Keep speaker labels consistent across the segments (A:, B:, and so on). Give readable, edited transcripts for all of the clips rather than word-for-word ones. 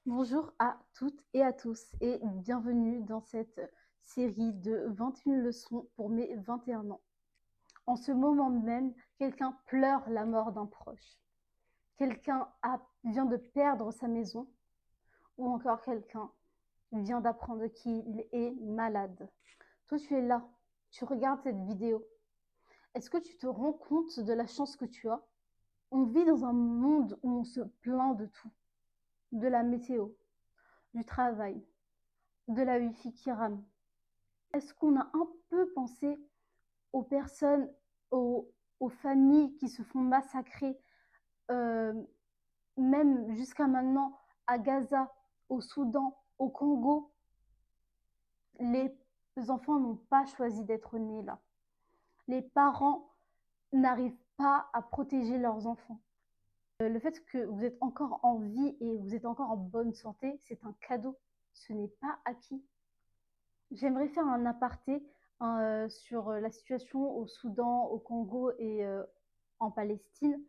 A: Bonjour à toutes et à tous et bienvenue dans cette série de 21 leçons pour mes 21 ans. En ce moment même, quelqu'un pleure la mort d'un proche. Vient de perdre sa maison ou encore quelqu'un vient d'apprendre qu'il est malade. Toi, tu es là, tu regardes cette vidéo. Est-ce que tu te rends compte de la chance que tu as? On vit dans un monde où on se plaint de tout, de la météo, du travail, de la wifi qui rame. Est-ce qu'on a un peu pensé aux personnes, aux familles qui se font massacrer, euh, même jusqu'à maintenant à Gaza, au Soudan, au Congo? Les enfants n'ont pas choisi d'être nés là. Les parents n'arrivent pas à protéger leurs enfants. Le fait que vous êtes encore en vie et vous êtes encore en bonne santé, c'est un cadeau. Ce n'est pas acquis. J'aimerais faire un aparté sur la situation au Soudan, au Congo et en Palestine.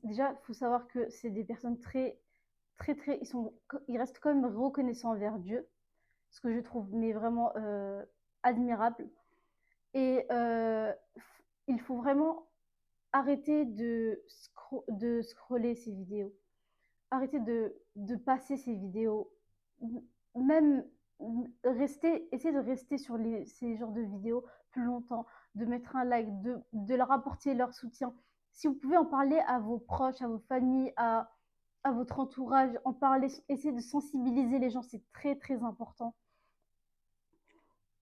A: Déjà, il faut savoir que c'est des personnes très, ils restent quand même reconnaissants envers Dieu, ce que je trouve mais vraiment admirable. Et il faut vraiment arrêter de scroller ces vidéos, arrêter de passer ces vidéos, même essayer de rester sur ces genres de vidéos plus longtemps, de mettre un like, de leur apporter leur soutien. Si vous pouvez en parler à vos proches, à vos familles, à votre entourage, en parler, essayer de sensibiliser les gens, c'est très important.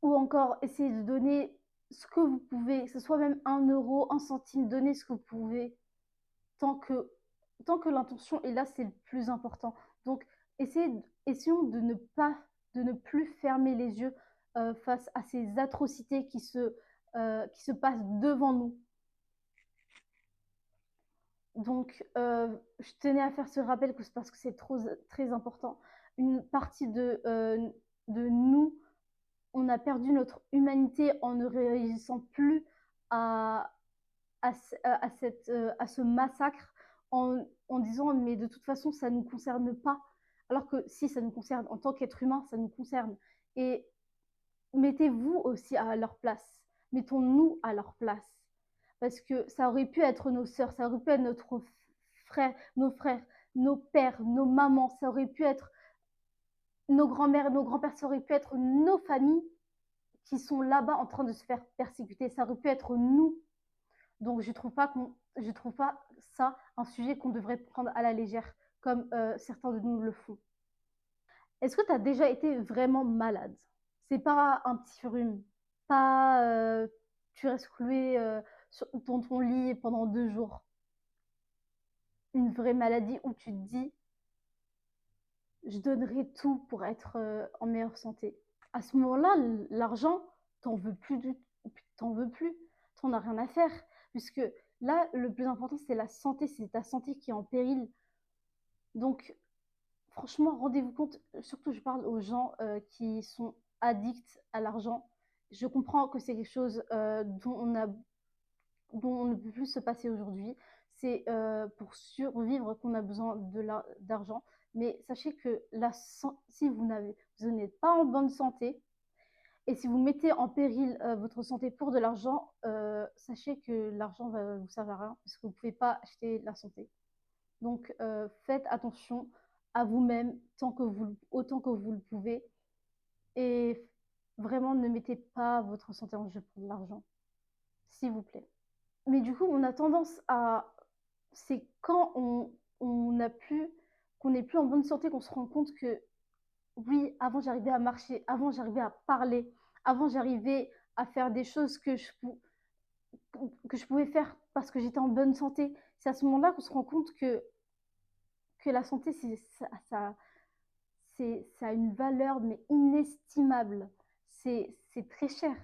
A: Ou encore essayer de donner ce que vous pouvez, que ce soit même 1 euro, 1 centime, donnez ce que vous pouvez, tant que, tant que l'intention est là, c'est le plus important. Donc, essayons de ne plus fermer les yeux face à ces atrocités qui se passent devant nous. Donc, je tenais à faire ce rappel parce que c'est très important. Une partie de nous, on a perdu notre humanité en ne réagissant plus à, à ce massacre en disant mais de toute façon ça ne nous concerne pas. Alors que si ça nous concerne, en tant qu'être humain, ça nous concerne. Et mettez-vous aussi à leur place. Mettons-nous à leur place. Parce que ça aurait pu être nos sœurs, ça aurait pu être nos frères, nos pères, nos mamans, ça aurait pu être nos grands-mères, nos grands-pères, ça aurait pu être nos familles qui sont là-bas en train de se faire persécuter. Ça aurait pu être nous. Donc je trouve pas ça un sujet qu'on devrait prendre à la légère, comme certains de nous le font. Est-ce que tu as déjà été vraiment malade? C'est pas un petit rhume, pas tu restes cloué dans ton lit pendant 2 jours. Une vraie maladie où tu te dis, je donnerai tout pour être en meilleure santé. À ce moment-là, l'argent, t'en veux plus, t'en veux plus, t'en as rien à faire, puisque là, le plus important, c'est la santé, c'est ta santé qui est en péril. Donc, franchement, rendez-vous compte, surtout je parle aux gens qui sont addicts à l'argent. Je comprends que c'est quelque chose dont on ne peut plus se passer aujourd'hui. C'est pour survivre qu'on a besoin d'argent. Mais sachez que si vous n'êtes pas en bonne santé, et si vous mettez en péril votre santé pour de l'argent, sachez que l'argent va vous servir à rien parce que vous ne pouvez pas acheter la santé. Donc faites attention à vous-même autant que vous le pouvez et vraiment ne mettez pas votre santé en jeu pour de l'argent, s'il vous plaît. Mais du coup, on a tendance à... C'est quand on a plus, qu'on n'est plus en bonne santé qu'on se rend compte que oui, avant j'arrivais à marcher, avant j'arrivais à parler, avant j'arrivais à faire des choses que je pouvais faire parce que j'étais en bonne santé. C'est à ce moment-là qu'on se rend compte que la santé, ça a une valeur mais inestimable. C'est très cher,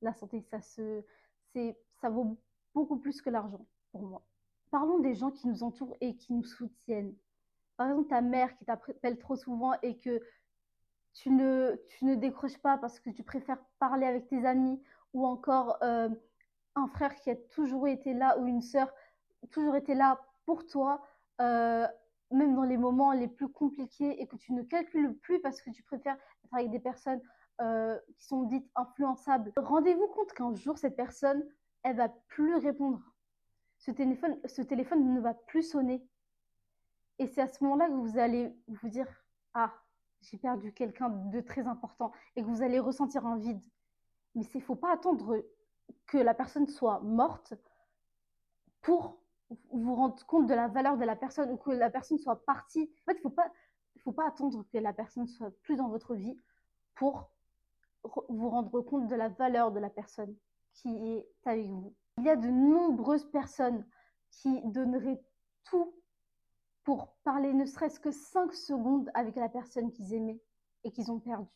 A: la santé. Ça vaut beaucoup plus que l'argent pour moi. Parlons des gens qui nous entourent et qui nous soutiennent. Par exemple, ta mère qui t'appelle trop souvent et que tu ne décroches pas parce que tu préfères parler avec tes amis ou encore un frère qui a toujours été là ou une sœur toujours été là pour toi. même dans les moments les plus compliqués et que tu ne calcules plus parce que tu préfères être avec des personnes qui sont dites influençables, rendez-vous compte qu'un jour, cette personne, elle va plus répondre. Ce téléphone ne va plus sonner. Et c'est à ce moment-là que vous allez vous dire, ah, j'ai perdu quelqu'un de très important et que vous allez ressentir un vide. Mais il ne faut pas attendre que la personne soit morte pour vous rendre compte de la valeur de la personne ou que la personne soit partie. En fait, il faut pas attendre que la personne soit plus dans votre vie pour vous rendre compte de la valeur de la personne qui est avec vous. Il y a de nombreuses personnes qui donneraient tout pour parler ne serait-ce que 5 secondes avec la personne qu'ils aimaient et qu'ils ont perdue.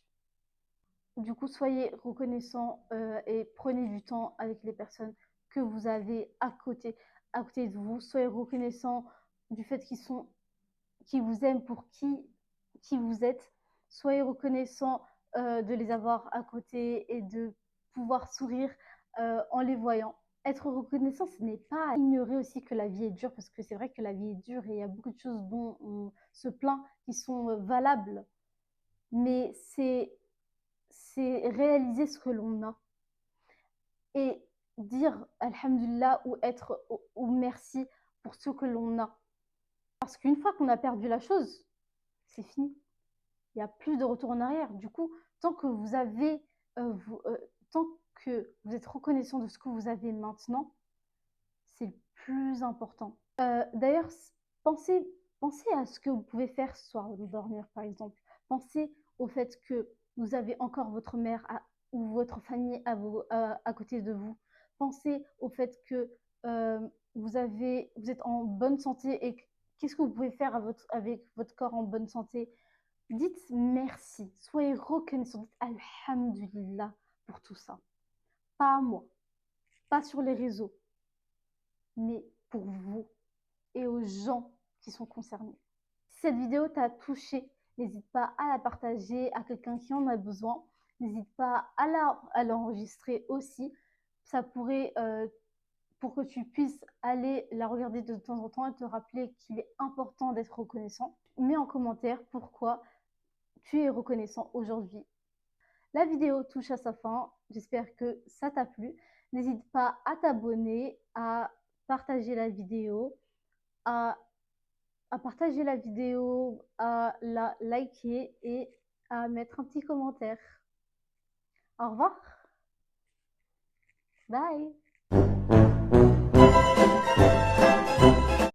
A: Du coup, soyez reconnaissants et prenez du temps avec les personnes que vous avez à côté de vous. Soyez reconnaissants du fait qu'ils vous aiment pour qui vous êtes. Soyez reconnaissants de les avoir à côté et de pouvoir sourire en les voyant. Être reconnaissant, ce n'est pas ignorer aussi que la vie est dure, parce que c'est vrai que la vie est dure et il y a beaucoup de choses dont on se plaint qui sont valables. Mais c'est réaliser ce que l'on a et dire alhamdulillah ou merci pour ce que l'on a. Parce qu'une fois qu'on a perdu la chose, c'est fini. Il n'y a plus de retour en arrière. Du coup, tant que vous avez, tant que vous êtes reconnaissant de ce que vous avez maintenant, c'est le plus important. D'ailleurs, pensez, pensez à ce que vous pouvez faire ce soir de dormir, par exemple. Pensez au fait que vous avez encore votre mère ou votre famille à côté de vous. Pensez au fait que vous êtes en bonne santé et qu'est-ce que vous pouvez faire avec votre corps en bonne santé. Dites merci, soyez reconnaissants, dites alhamdulillah pour tout ça. Pas à moi, pas sur les réseaux, mais pour vous et aux gens qui sont concernés. Si cette vidéo t'a touché, n'hésite pas à la partager à quelqu'un qui en a besoin. N'hésite pas à l'enregistrer aussi. Ça pourrait, pour que tu puisses aller la regarder de temps en temps et te rappeler qu'il est important d'être reconnaissant. Mets en commentaire pourquoi tu es reconnaissant aujourd'hui. La vidéo touche à sa fin. J'espère que ça t'a plu. N'hésite pas à t'abonner, à partager la vidéo, à partager la vidéo, à la liker et à mettre un petit commentaire. Au revoir. Bye.